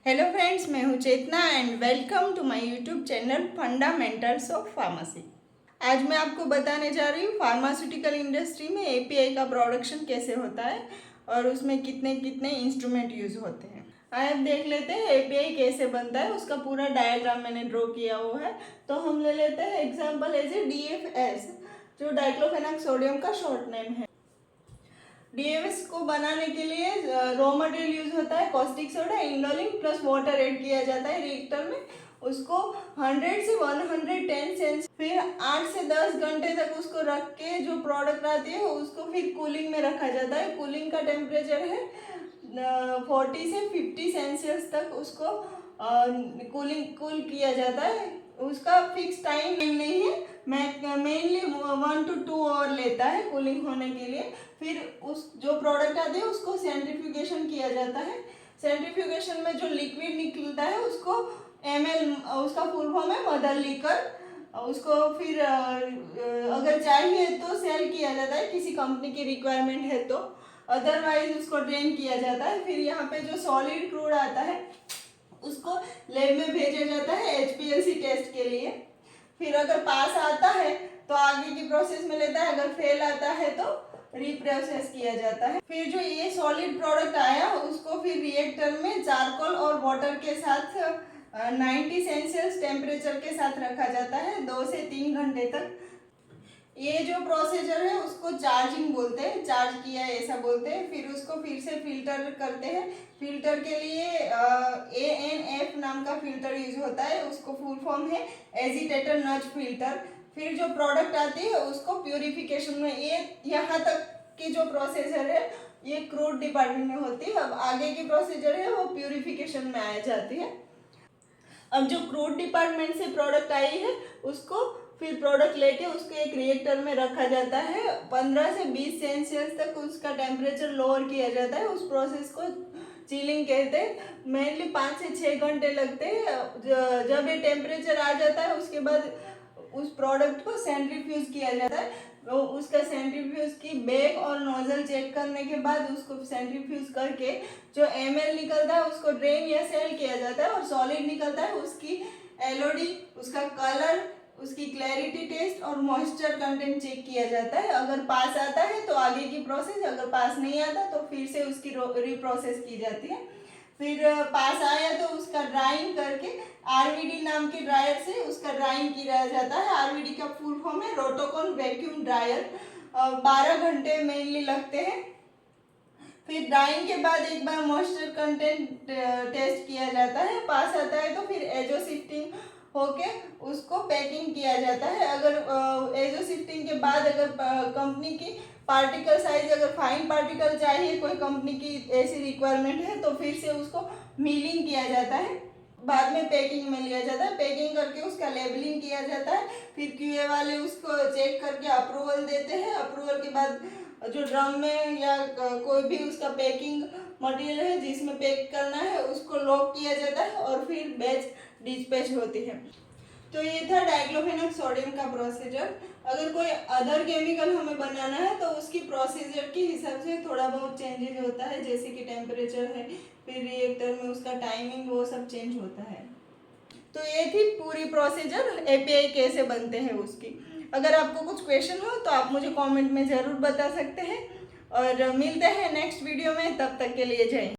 Hello friends, मैं हूं Chetna and welcome to my YouTube channel fundamentals of pharmacy. आज मैं आपको बताने जा रही हूँ फार्मास्यूटिकल इंडस्ट्री में एपीआई का प्रोडक्शन कैसे होता है और उसमें कितने कितने इंस्ट्रूमेंट यूज होते हैं। आइए देख लेते हैं एपीआई कैसे बनता है। उसका पूरा डायग्राम मैंने ड्रॉ किया हुआ है। तो हम ले लेते हैं एग्जाम्पल एज ए DFS, जो डाइक्लोफेनाक सोडियम का शॉर्ट नेम है। डीएफएस को बनाने के लिए रॉ मटेरियल यूज होता है caustic soda, indoline plus water add किया जाता है रिएक्टर में। उसको 100 से 110 सेंस फिर 8 से 10 घंटे तक उसको रख के जो प्रोडक्ट आती है उसको फिर कूलिंग में रखा जाता है। कूलिंग का टेम्परेचर है 40 से 50 सेल्सियस तक उसको कूल किया जाता है। उसका फिक्स टाइम नहीं है, मेनली 1 to 2 आवर लेता है कूलिंग होने के लिए। फिर उस जो प्रोडक्ट आते हैं उसको सेंट्रीफ्यूगेशन किया जाता है। सेंट्रीफ्यूगेशन में जो लिक्विड निकलता है उसको ml, उसका फुल फॉर्म है मदर लीकर। उसको फिर अगर चाहिए तो सेल किया जाता है, किसी कंपनी की रिक्वायरमेंट है तो, अदरवाइज उसको ड्रेन किया जाता है। फिर यहाँ पे जो सॉलिड क्रूड आता है उसको लैब में भेजा जाता है HPLC टेस्ट के लिए। फिर अगर पास आता है तो आगे की प्रोसेस में लेता है, अगर फेल आता है तो रिप्रोसेस किया जाता है। फिर जो ये सॉलिड प्रोडक्ट आया उसको फिर रिएक्टर में चारकोल और वाटर के साथ 90 सेल्सियस टेम्परेचर के साथ रखा जाता है 2 से 3 घंटे तक। ये जो प्रोसीजर है उसको चार्जिंग बोलते हैं, चार्ज किया है ऐसा बोलते हैं। फिर उसको फिर से फिल्टर करते हैं। फिल्टर के लिए ANF नाम का फिल्टर यूज होता है, उसको फुल फॉर्म है एजिटेटर नच फिल्टर। फिर जो प्रोडक्ट आती है उसको प्यूरिफिकेशन में, ये यहाँ तक की जो प्रोसीजर है ये क्रूड डिपार्टमेंट में होती है। अब आगे की प्रोसीजर है वो प्यूरिफिकेशन में आ जाती है। अब जो क्रूड डिपार्टमेंट से प्रोडक्ट आई है उसको फिर प्रोडक्ट लेके उसको एक रिएक्टर में रखा जाता है। 15 से 20 सेल्सियस तक उसका टेम्परेचर लोअर किया जाता है। उस प्रोसेस को चिलिंग कहते हैं। मेनली 5 से 6 घंटे लगते हैं। जब ये टेम्परेचर आ जाता है उसके बाद उस प्रोडक्ट को सेंट्रीफ्यूज किया जाता है। तो उसका सेंट्रीफ्यूज की बैग और नोजल चेक करने के बाद उसको सेंट्रीफ्यूज करके जो ml निकलता है उसको ड्रेन या सेल किया जाता है, और सॉलिड निकलता है उसकी LOD, उसका कलर, उसकी क्लैरिटी टेस्ट और मॉइस्चर कंटेंट चेक किया जाता है। अगर पास आता है तो आगे की प्रोसेस, अगर पास नहीं आता तो फिर से उसकी रिप्रोसेस की जाती है। फिर पास आया तो उसका ड्राइंग करके RVD नाम के ड्रायर से उसका ड्राइंग किया जाता है। RVD का फुल फॉर्म है रोटोकॉन वैक्यूम ड्रायर। 12 घंटे मेनली लगते हैं। फिर ड्राइंग के बाद एक बार मॉइस्चर कंटेंट टेस्ट किया जाता है। पास आता है तो फिर एजो शिफ्टिंग होके उसको पैकिंग किया जाता है। अगर एजो शिफ्टिंग के बाद अगर कंपनी की पार्टिकल साइज, अगर फाइन पार्टिकल चाहिए, कोई कंपनी की ऐसी रिक्वायरमेंट है तो फिर से उसको मिलिंग किया जाता है। बाद में पैकिंग में लिया जाता है। पैकिंग करके उसका लेबलिंग किया जाता है। फिर QA वाले उसको चेक करके अप्रूवल देते हैं। अप्रूवल के बाद जो ड्रम में या कोई भी उसका पैकिंग मटेरियल है जिसमें पैक करना है उसको लॉक किया जाता है और फिर बैच डिस्पैच होती है। तो ये था डाइक्लोफेनाक सोडियम का प्रोसीजर। अगर कोई अदर केमिकल हमें बनाना है तो उसकी प्रोसीजर के हिसाब से थोड़ा बहुत चेंजेस होता है, जैसे कि टेम्परेचर है, फिर रिएक्टर में उसका टाइमिंग, वो सब चेंज होता है। तो ये थी पूरी प्रोसीजर एपीआई कैसे बनते हैं उसकी। अगर आपको कुछ क्वेश्चन हो तो आप मुझे कमेंट में ज़रूर बता सकते हैं, और मिलते हैं नेक्स्ट वीडियो में। तब तक के लिए जय हिंद।